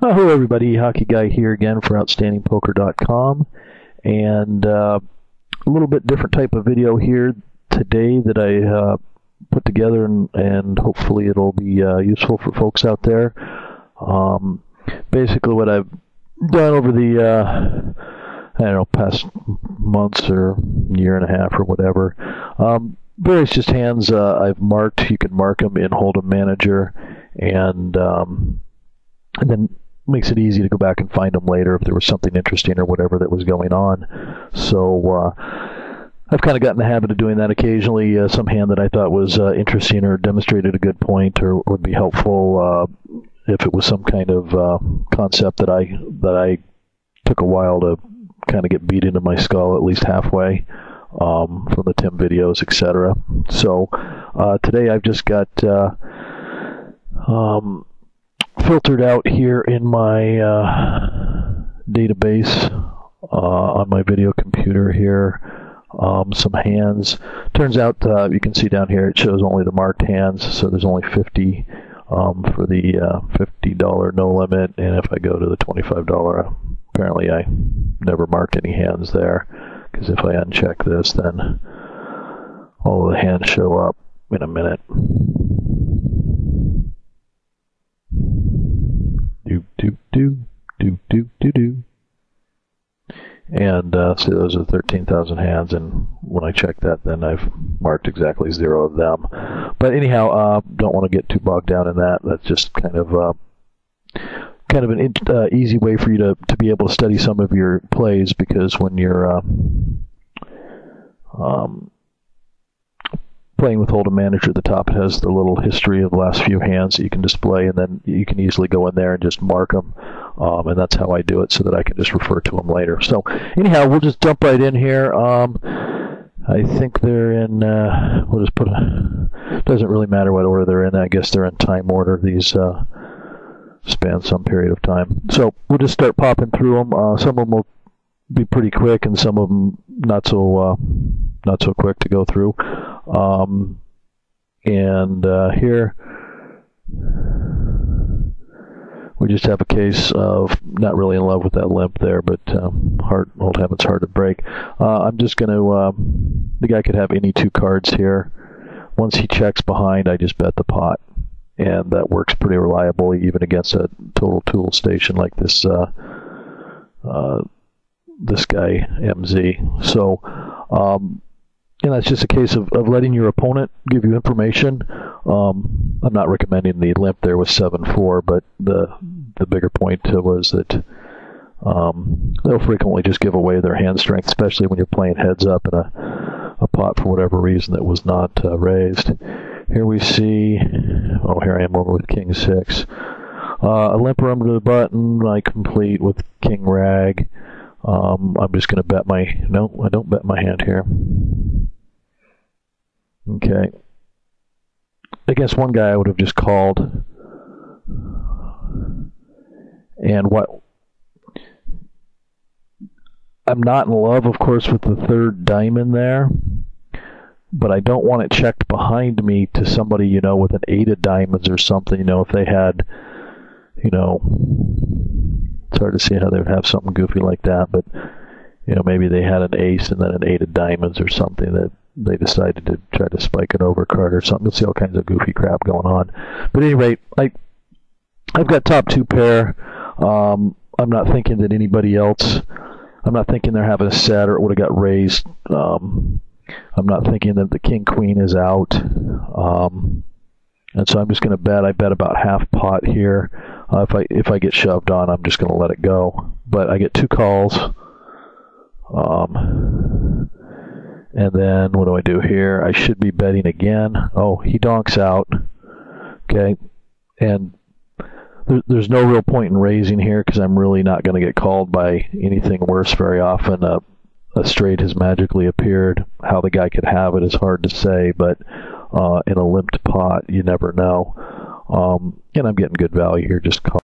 Hello everybody, Hockey Guy here again for OutstandingPoker.com, and a little bit different type of video here today that I put together, and hopefully it'll be useful for folks out there. Basically what I've done over the I don't know, past months or year and a half or whatever, various just hands I've marked. You can mark them in Hold'em Manager, and then makes it easy to go back and find them later if there was something interesting or whatever that was going on. So I've kind of gotten the habit of doing that occasionally. Some hand that I thought was interesting or demonstrated a good point or would be helpful if it was some kind of concept that I took a while to kind of get beat into my skull at least halfway from the Tim videos, etc. So today I've just got filtered out here in my database on my video computer here some hands. Turns out you can see down here it shows only the marked hands, so there's only 50 for the $50 no limit, and if I go to the $25, apparently I never marked any hands there, because if I uncheck this, then all of the hands show up in a minute. Do. And see, those are 13,000 hands, and when I check that, then I've marked exactly 0 of them. But anyhow, don't want to get too bogged down in that. That's just kind of an easy way for you to be able to study some of your plays, because when you're playing with Hold'em Manager at the top, it has the little history of the last few hands that you can display, and then you can easily go in there and just mark them, and that's how I do it, so that I can just refer to them later. So anyhow, we'll just jump right in here. I think they're in, we'll just put doesn't really matter what order they're in. I guess they're in time order. These span some period of time. So we'll just start popping through them. Some of them will be pretty quick, and some of them not so quick to go through. Here we just have a case of not really in love with that limp there, but old habits hard to break. I'm just going to, the guy could have any 2 cards here. Once he checks behind, I just bet the pot, and that works pretty reliably even against a total tool station like this this guy MZ. So and that's just a case of letting your opponent give you information. I'm not recommending the limp there with 7-4, but the bigger point was that they'll frequently just give away their hand strength, especially when you're playing heads up in a pot for whatever reason that was not raised. Here we see, here I am over with King 6. A limper under the button, I complete with King Rag. I'm just going to bet no, I don't bet my hand here. Okay. Against one guy I would have just called. And I'm not in love, of course, with the 3rd diamond there, but I don't want it checked behind me to somebody, with an 8 of diamonds or something. If they had, it's hard to see how they would have something goofy like that, but maybe they had an ace and then an 8 of diamonds or something that they decided to try to spike an overcard or something. You'll see all kinds of goofy crap going on. But at any rate, I've got top 2 pair. I'm not thinking that anybody else, I'm not thinking they're having a set or it would have got raised. I'm not thinking that the King Queen is out. And so I'm just going to bet. I bet about half pot here. If I get shoved on, I'm just going to let it go. But I get 2 calls. And then what do I do here? I should be betting again. Oh, he donks out. Okay. And there's no real point in raising here, because I'm really not going to get called by anything worse very often. A straight has magically appeared. How the guy could have it is hard to say, but in a limped pot, you never know. And I'm getting good value here, just call.